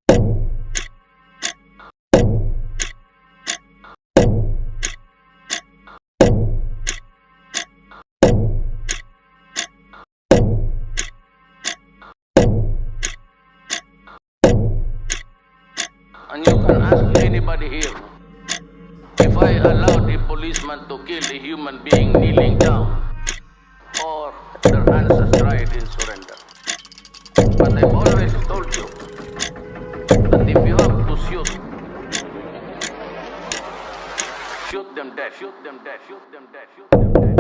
And you can ask anybody here, if I allow the policeman to kill a human being kneeling down, or their hands astride in surrender. But I've always told you that if you have to shoot them dead, shoot them dead, shoot them dead, shoot them dead.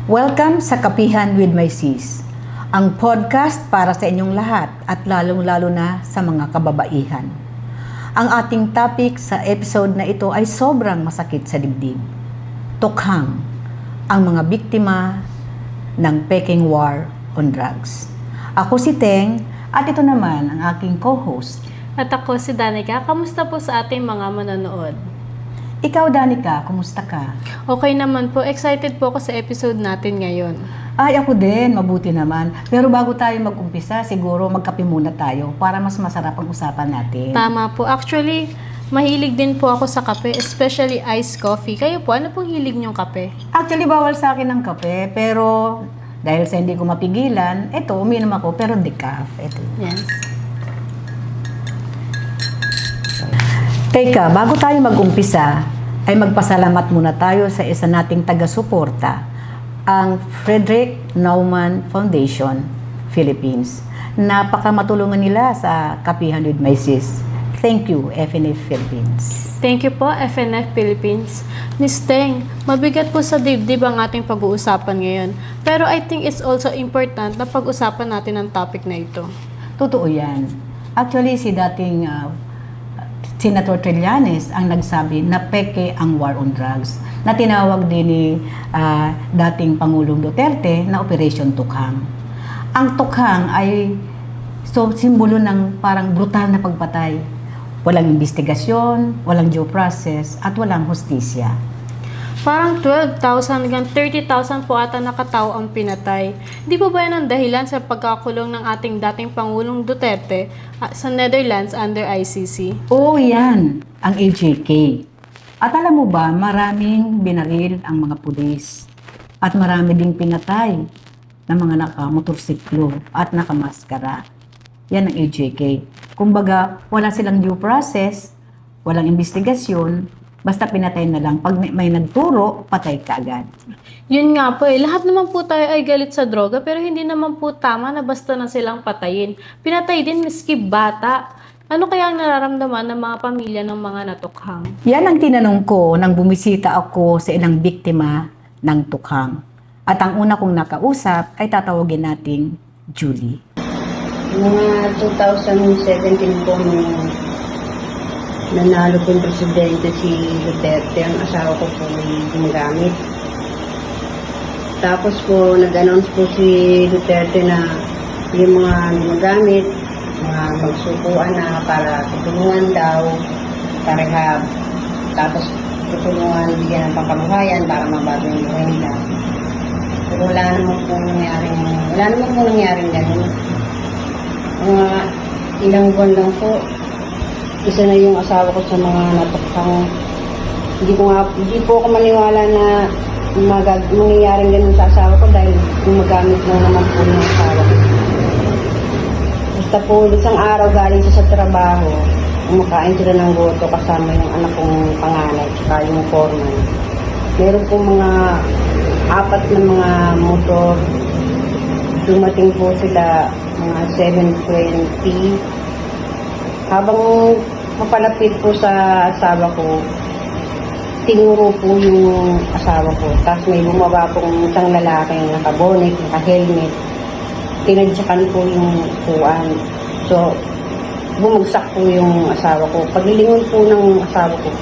Welcome sa Kapihan with My Sis, ang podcast para sa inyong lahat at lalong-lalo na sa mga kababaihan. Ang ating topic sa episode na ito ay sobrang masakit sa dibdib. Tukhang, ang mga biktima ng Peking War on Drugs. Ako si Teng at ito naman ang aking co-host. At ako si Danica. Kamusta po sa ating mga manonood? Ikaw, Danica, kumusta ka? Okay naman po. Excited po ako sa episode natin ngayon. Ay, ako din. Mabuti naman. Pero bago tayo mag-umpisa, siguro magkape muna tayo para mas masarap ang usapan natin. Tama po. Actually, mahilig din po ako sa kape, especially iced coffee. Kayo po, ano pong hilig niyong kape? Actually, bawal sa akin ang kape, pero dahil sa hindi ko mapigilan, eto, uminom ako, pero decaf. Eto. Yes. Teka, bago tayo mag-umpisa, ay magpasalamat muna tayo sa isa nating taga-suporta, ang Frederick Naumann Foundation, Philippines. Napakamatulungan nila sa Kapihan with My Sis. Thank you, FNF Philippines. Thank you po, FNF Philippines. Miss Teng, mabigat po sa dibdib ang ating pag-uusapan ngayon. Pero I think it's also important na pag-usapan natin ang topic na ito. Totoo yan. Actually, si dating Senator Trillanes ang nagsabi na peke ang war on drugs, na tinawag din ni dating Pangulong Duterte na Operation Tukhang. Ang Tukhang ay simbolo ng parang brutal na pagpatay. Walang investigasyon, walang due process, at walang hustisya. Parang 12,000 hanggang 30,000 po ata na katao ang pinatay. Di po ba yan ang dahilan sa pagkakulong ng ating dating Pangulong Duterte sa Netherlands under ICC? Oo, yan, ang AJK. At alam mo ba, maraming binaril ang mga pulis. At marami ding pinatay ng mga nakamotorsiklo at nakamaskara. Yan ang AJK. Kumbaga, wala silang due process, walang investigasyon, basta pinatay na lang. Pag may nagturo, patay ka agad. Yun nga po lahat naman po tayo ay galit sa droga pero hindi naman po tama na basta na silang patayin. Pinatay din miski bata. Ano kaya ang nararamdaman ng mga pamilya ng mga natukhang? Yan ang tinanong ko nang bumisita ako sa ilang biktima ng tukhang. At ang una kong nakausap ay tatawagin nating Julie. Mga 2017 po nung nanalo po yung presidente si Duterte, ang asawa ko po ay gumagamit. Tapos po, nag-announce po si Duterte na yung mga gumagamit, mga magsukuan na para tutulungan daw, para tapos tutulungan, bigyan ng pangkabuhayan para mabago yung buhay nila. Pero wala naman po nangyaring ganun. Mga ilang buwan lang po, isa na yung asawa ko sa mga natukhang. Hindi po ako maniwala na mangyayaring ganun sa asawa ko dahil gumagamit lang naman po ng asawa ko. Basta po, isang araw galing siya sa trabaho, kumakain sila ng goto kasama yung anak kong panganay tsaka yung foreman. Meron po mga 4 na mga motor. Dumating po sila mga 7:20. Habang mapalapit po sa asawa ko, tinuro po yung asawa ko. Tapos may bumaba pong isang lalaki yung nakabonek, naka-helmet. Tinadyakan po yung upuan. So, bumagsak po yung asawa ko. Paglilingon po ng asawa ko,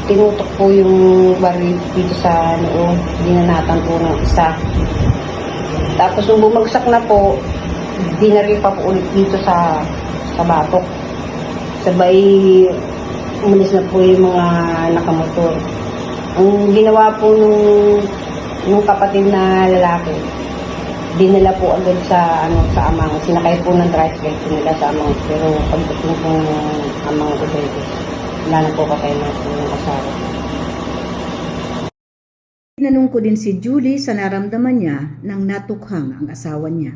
tinutok po yung baril dito sa noo. Dinanatan po ng isa. Tapos nung bumagsak na po, dinaril pa po ulit dito sa batok. Sabay, umalis na po yung mga nakamotor. Ang ginawa po nung kapatid na lalaki, dinala po agad sa amang, sinakay po ng tricycle po nila sa amang, pero pagdating po ng amang Ubetes, wala na po patay na po yung asawa. Tinanong ko din si Julie sa naramdaman niya nang natukhang ang asawa niya.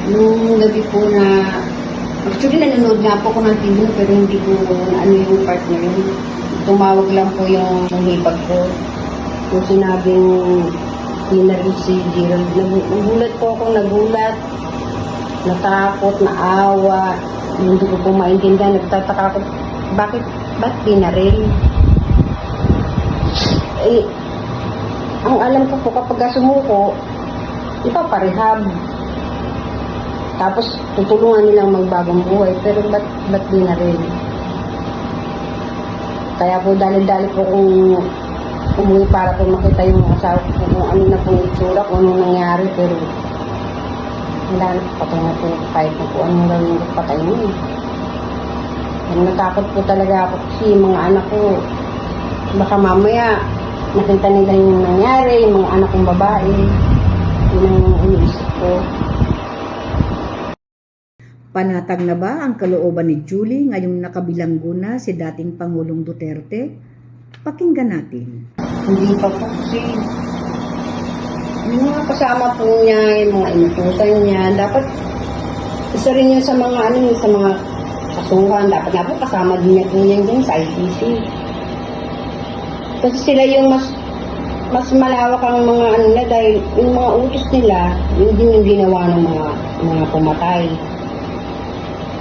Nung gabi po na, actually nanonood nga po ako ng TV pero hindi ko ano yung part na yun. Tumawag lang po yung hipag ko. Kung sinabing hinaril si Gerald, nagulat po akong nagulat, natakot, naawa, hindi ko po maintindihan, nagtataka ko, bakit pinaril? Eh, ang alam ko po kapag sumuko, ipaparehab. Tapos tutulungan nilang magbagong buhay, pero ba't binaril? Kaya po dali-dali po kung umuwi para po makita yung asawa ko kung ano na pong itsura, kung anong nangyari, pero wala na po, patay na po, kahit na po anong gawin ko, patay mo eh. Pero natakot po talaga ako kasi yung mga anak ko, baka mamaya nakita nila yung nangyari, yung mga anak kong babae, yun ang iniisip ko. Panatag na ba ang kalooban ni Julie ngayong nakabilanggo na si dating Pangulong Duterte? Pakinggan natin. Hindi pa po kasi yung mga kasama po niya, yung mga inutusan niya, dapat isa rin yun sa mga sa mga kasuhan. Dapat nga po kasama din niya po yan dyan sa ICC. Kasi sila yung mas malawak ang mga nila dahil yung mga utos nila, yun din yung ginawa ng mga pumatay.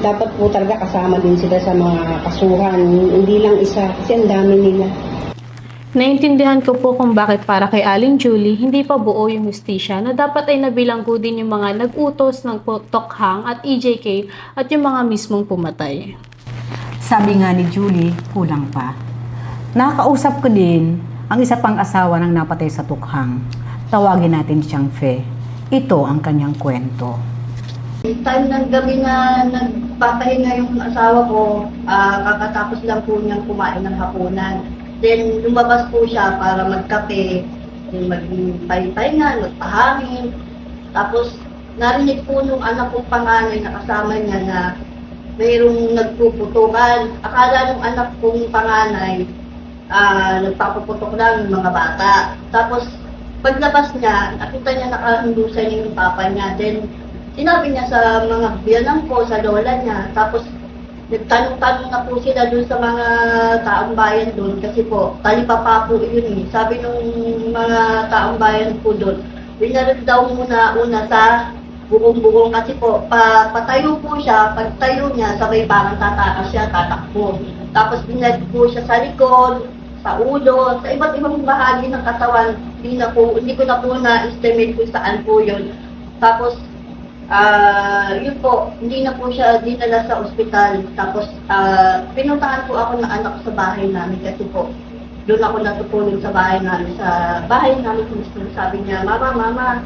Dapat po talaga kasama din sila sa mga kasuhan, hindi lang isa kasi ang dami nila. Naintindihan ko po kung bakit para kay Aling Julie, hindi pa buo yung hustisya na dapat ay nabilanggo din yung mga nag-utos ng Tokhang at EJK at yung mga mismong pumatay. Sabi nga ni Julie, kulang pa. Nakakausap ko din ang isa pang asawa ng napatay sa Tokhang. Tawagin natin siyang Fe. Ito ang kanyang kwento. Time ng gabi na nagpapahinga yung asawa ko, kakatapos lang po niyang kumain ng hapunan. Then lumabas po siya para magkape, magpahinga, magpahangin. Tapos narinig po nung anak kong panganay na kasama niya na mayroong nagpuputukan. Akala nung anak kong panganay, nagpapuputok lang yung mga bata. Tapos paglabas niya, nakita niya nakahandusan niya yung papa niya. Then sinabi niya sa mga biyanang ko, sa lola niya, tapos nagtanong-tanong na po sila dun sa mga taong bayan dun kasi po, talipapa po yun eh. Sabi nung mga taong bayan po dun, binaril daw muna una sa bukong-bukong kasi po, patayo po siya, pagtayo niya, sabay parang tatakas siya, tatakbo. Tapos binaril po siya sa likod, sa ulo, sa iba't ibang bahagi ng katawan, hindi ko na po na-estimate kung saan po yun. Tapos, yun po, hindi na po siya dinala sa ospital. Tapos, pinuntahan po ako ng anak ko sa bahay namin kasi po, doon ako natutulog sa bahay namin. Sa bahay namin, sabi niya, Mama,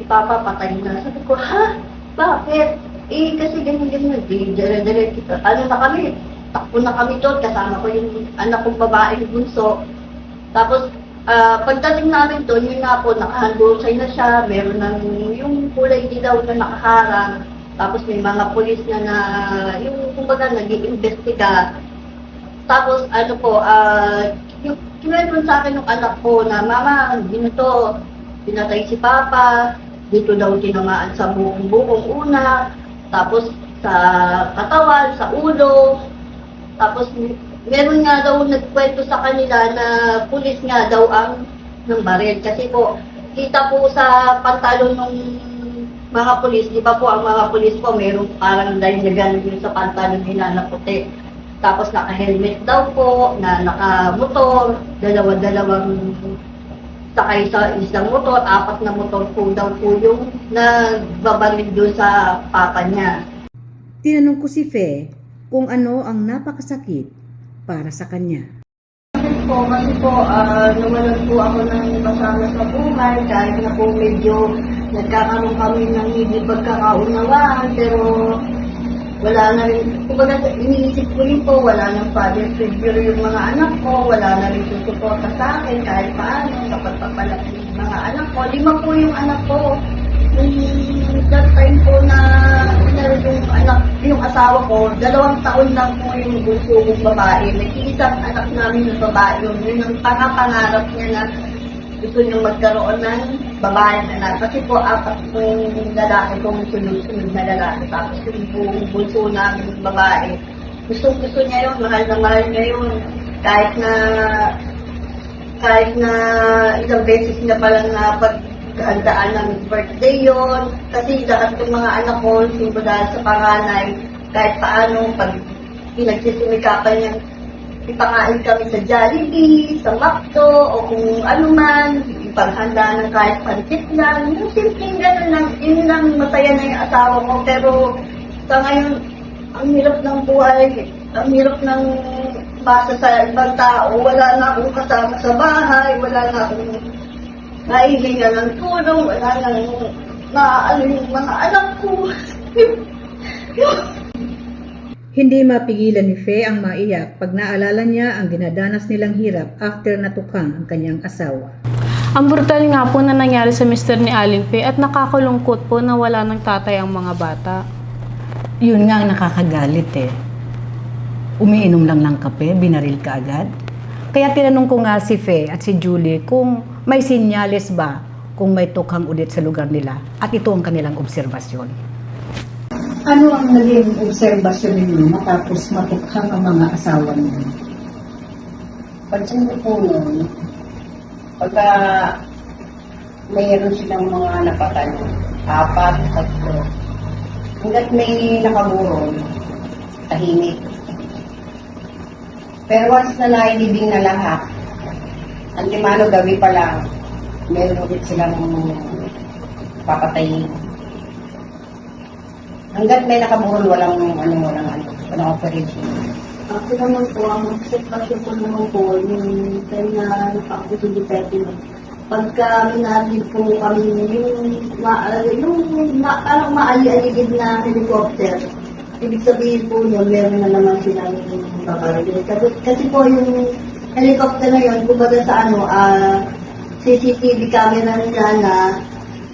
si Papa patay na. Sabi ko, ha? Bakit? Eh, kasi ganyan-ganyan, dire-dire kita. Ano na kami? Takbo na kami doon, kasama ko yung anak kong babae, bunso. Tapos, pagdating namin doon, yun nga po, nakahandusay na siya, meron ng yung kulay dilaw na nakaharang, tapos may mga pulis na yung kumbaga nag-iimbestiga. Tapos ano po, yung kinuwento sa akin ng anak ko na, Mama, dito, pinatay si Papa, dito daw tinamaan sa bukong una, tapos sa katawan, sa ulo, tapos meron nga daw nagkwento sa kanila na pulis nga daw ang ng baril. Kasi po, kita po sa pantalon ng mga pulis, di ba po ang mga pulis po, meron parang dahilagan yung sa pantalon nila na puti. Tapos naka-helmet daw po, na naka-motor, dalawa-dalawang sakay sa isang motor, 4 na motor po daw po yung nagbabaril doon sa papa niya. Tinanong ko si Fe kung ano ang napakasakit para sa kanya. Kasi po, nawalan po ako ng kasama sa buhay, kahit na po medyo nagkakaroon kami ng hindi pagkakaunawaan, pero wala na rin, kumbaga iniisip ko rin po, wala nang father figure yung mga anak ko, wala na rin susuporta sa akin kahit paano, sa pagpapalaki ng mga anak ko. 5 po yung anak ko. That time po na yung asawa ko, 2 taon lang po yung bunso kong babae. May isang anak namin ng babae yun ang pangarap niya na gusto niyang magkaroon ng babaeng anak. Kasi po, 4 yung lalaki kong sunod-sunod na lalaki. Tapos yung buong bunso namin ng babae. Gusto niya yun, mahal na mahal niya yun. Kahit na ilang beses niya palang paghandaan ng birthday yun. Kasi lahat ng mga anak ko, dahil sa panganay, kahit paano, pag pinagsisimikapan niya, ipangain kami sa Jollibee, sa McDo, o kung ano man, ipaghanda ng kahit pansit lang. Yung simpleng gano'n lang, yun lang masaya na yung asawa ko. Pero sa ngayon, ang hirap ng buhay, ang hirap ng basa sa ibang tao. Wala na akong kasama sa bahay, wala na akong naihinga ng tulong, wala na naaalo yung mga anak ko. Hindi mapigilan ni Fe ang maiyak pag naalala niya ang dinadanas nilang hirap after natukhang ang kanyang asawa. Ang brutal nga po na nangyari sa mister ni Aling Fe at nakakalungkot po na wala ng tatay ang mga bata. Yun nga ang nakakagalit eh. Umiinom lang ng kape, binaril ka agad. Kaya tinanong ko nga si Fe at si Julie kung may sinyales ba kung may tukhang ulit sa lugar nila at ito ang kanilang obserbasyon. Ano ang naging obserbasyon ninyo matapos matukhang ang mga asawa ninyo? Pansin ko po nun, pagka mayroon silang mga napatay, 4, 3, hanggat may nakaburol, tahimik. Pero once na nailibing na lahat, antimano gabi pa lang, meron ulit silang papatayin. Hanggat may nakaburol, walang operation. Ako naman po, ang sitwasyon ko naman po, yung time na napakot yung Duterte, pagka minaril po kami parang maali-aligid na helicopter, ibig sabihin po yun, meron na naman silang babaril. Kasi po yung helicopter na yun, kumbaga sa CCTV camera nila na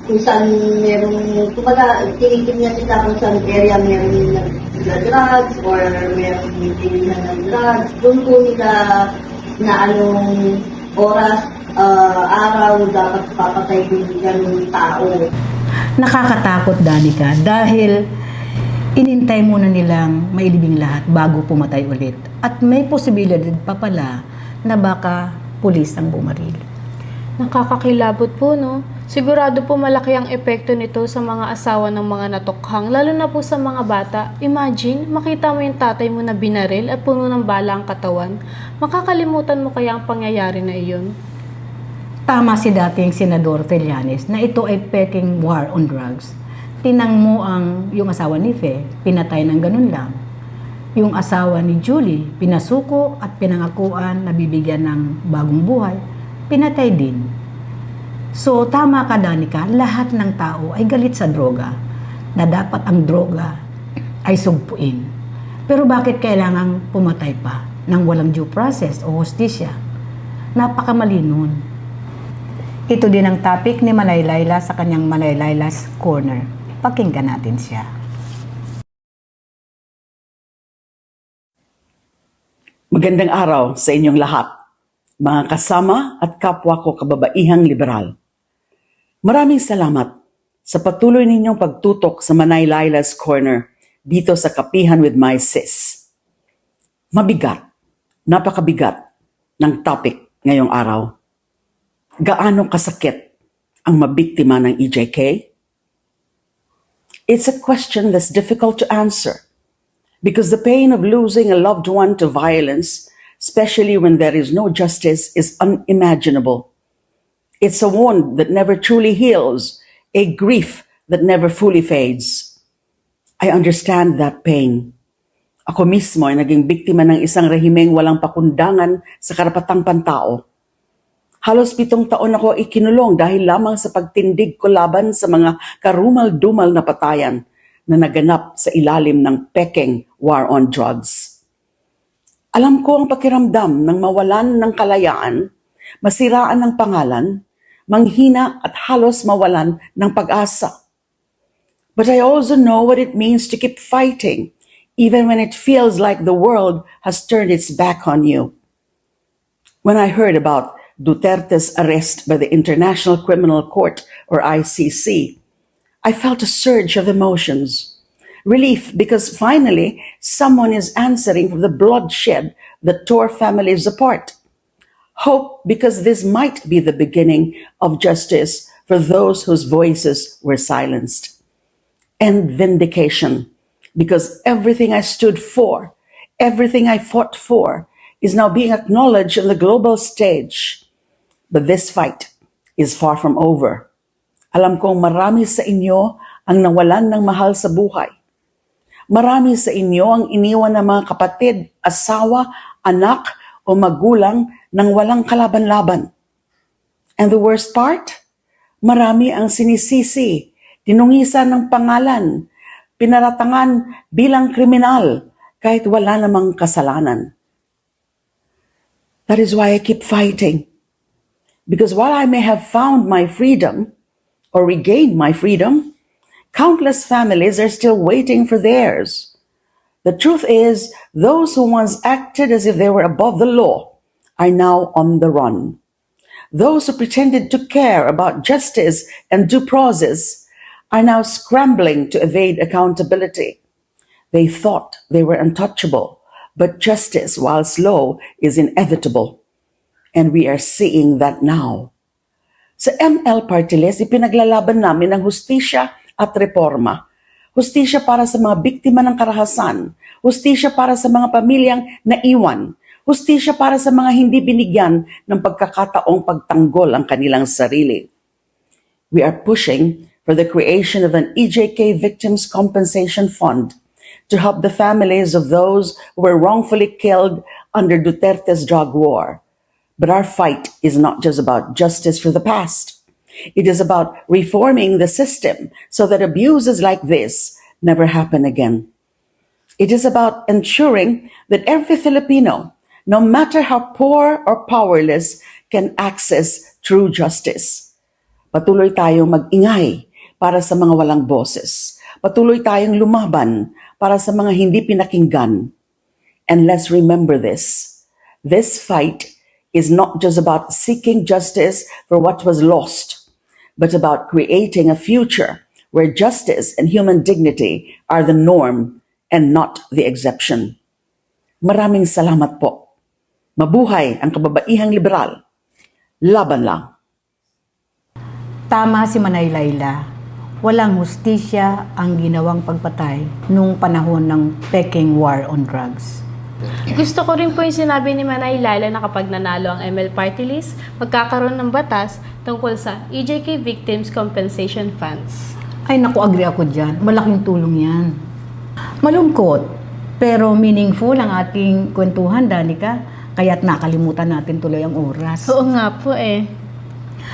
kung saan merong, kumbaga, tinitingnan nila kung saan area meron drugs or meron tinitingnan ng drugs. Doon po nila na anong oras, araw, dapat papatay yung ganung tao. Nakakatakot, Danica, dahil inintay muna nilang mailibing lahat bago pumatay ulit. At may posibilidad pa pala na baka pulis ang bumaril. Nakakakilabot po, no? Sigurado po malaki ang epekto nito sa mga asawa ng mga natukhang, lalo na po sa mga bata. Imagine, makita mo yung tatay mo na binaril at puno ng bala ang katawan. Makakalimutan mo kaya ang pangyayari na iyon? Tama si dating Senador Trillanes na ito ay peking war on drugs. Tinang mo yung asawa ni Fe, pinatay ng ganun lang. Yung asawa ni Julie, pinasuko at pinangakuan na bibigyan ng bagong buhay, pinatay din. So, tama ka, Danica, lahat ng tao ay galit sa droga, na dapat ang droga ay sugpuin. Pero bakit kailangang pumatay pa ng walang due process o hustisya? Napakamali nun. Ito din ang topic ni Manay Laila sa kanyang Manay Laila's Corner. Pakinggan natin siya. Magandang araw sa inyong lahat, mga kasama at kapwa ko kababaihang liberal. Maraming salamat sa patuloy ninyong pagtutok sa Manay Laila's Corner dito sa Kapihan with my sis. Mabigat, napakabigat ng topic ngayong araw. Gaano kasakit ang mabiktima ng EJK? It's a question that's difficult to answer because the pain of losing a loved one to violence, especially when there is no justice, is unimaginable. It's a wound that never truly heals, a grief that never fully fades. I understand that pain. Ako mismo ay naging biktima ng isang rehimeng walang pakundangan sa karapatang pantao. Halos 7 taon ako ikinulong dahil lamang sa pagtindig ko laban sa mga karumal-dumal na patayan na naganap sa ilalim ng pekeng war on drugs. Alam ko ang pakiramdam ng mawalan ng kalayaan, masiraan ng pangalan, manghina at halos mawalan ng pag-asa. But I also know what it means to keep fighting, even when it feels like the world has turned its back on you. When I heard about Duterte's arrest by the International Criminal Court, or ICC, I felt a surge of emotions. Relief because finally someone is answering for the bloodshed that tore families apart. Hope because this might be the beginning of justice for those whose voices were silenced. And vindication because everything I stood for, everything I fought for, is now being acknowledged on the global stage. But this fight is far from over. Alam kong marami sa inyo ang nawalan ng mahal sa buhay. Marami sa inyo ang iniwan ng mga kapatid, asawa, anak o magulang nang walang kalaban-laban. And the worst part? Marami ang sinisisi, tinungisan ng pangalan, pinaratangan bilang kriminal kahit wala namang kasalanan. That is why I keep fighting. Because while I may have found my freedom or regained my freedom, countless families are still waiting for theirs. The truth is, those who once acted as if they were above the law are now on the run. Those who pretended to care about justice and due process are now scrambling to evade accountability. They thought they were untouchable, but justice, while slow, is inevitable. And we are seeing that now. Sa ML Party List, ipinaglalaban namin ang hustisya at reforma. Hustisya para sa mga biktima ng karahasan. Hustisya para sa mga pamilyang naiwan. Hustisya para sa mga hindi binigyan ng pagkakataong pagtanggol ang kanilang sarili. We are pushing for the creation of an EJK Victims Compensation Fund to help the families of those who were wrongfully killed under Duterte's drug war. But our fight is not just about justice for the past. It is about reforming the system so that abuses like this never happen again. It is about ensuring that every Filipino, no matter how poor or powerless, can access true justice. Patuloy tayong mag-ingay para sa mga walang boses. Patuloy tayong lumaban para sa mga hindi pinakinggan. And let's remember this. This fight is not just about seeking justice for what was lost, but about creating a future where justice and human dignity are the norm and not the exception. Maraming salamat po. Mabuhay ang kababaihang liberal. Laban lang. Tama si Manay Laila. Walang hustisya ang ginawang pagpatay nung panahon ng Peking War on Drugs. Gusto ko rin po yung sinabi ni Manay Laila na kapag nanalo ang ML Party List, magkakaroon ng batas tungkol sa EJK Victims Compensation Funds. Ay naku, agree ako dyan. Malaking tulong yan. Malungkot, pero meaningful ang ating kwentuhan, Danica. Kaya't nakalimutan natin tuloy ang oras. Oo nga po eh.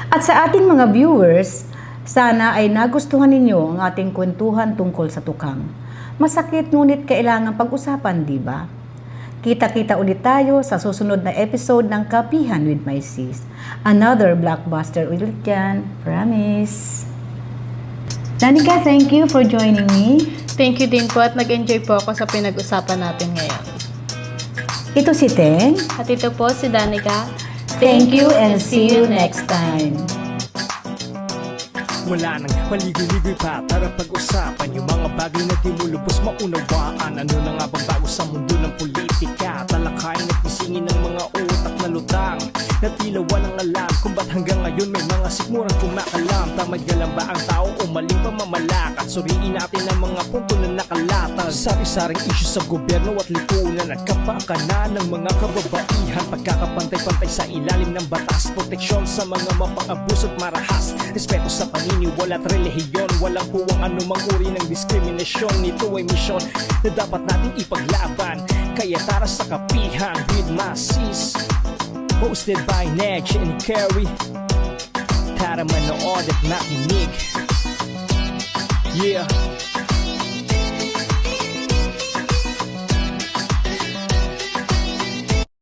At sa ating mga viewers, sana ay nagustuhan ninyo ang ating kwentuhan tungkol sa tukang. Masakit ngunit kailangan pag-usapan, di ba? Kita-kita ulit tayo sa susunod na episode ng Kapihan with My Sis. Another blockbuster ulit yan. Promise. Danica, thank you for joining me. Thank you din po at nag-enjoy po ako sa pinag-usapan natin ngayon. Ito si Teng. At ito po si Danica. Thank you and see you next time. Wala nang maligoy-ligoy pa para pag-usapan yung mga bagay na di mo lubos maunawaan. Ano na nga bang bago sa mundo ng politika? Talakayin at isingin ng mga utak na lutang na tila walang alam kung ba't hanggang ngayon may mga sikmurang kumakalam. Tamad galang ba ang tao o maling pamamalakad? Suriin natin ang mga punto na nakalatag. Sari-saring isyu sa gobyerno at lipunan at kapakanan ng mga kababaihan. Pagkakapantay-pantay sa ilalim ng batas, proteksyon sa mga mapang-abus at marahas, respeto sa paniniwala at relihiyon. Walang puwang anumang uri ng diskriminasyon. Ito ay misyon na dapat natin ipaglaban. Kaya tara sa Kapihan with My Sis. Hosted by Nedge and Carrie. Tara manood at makinig. Yeah.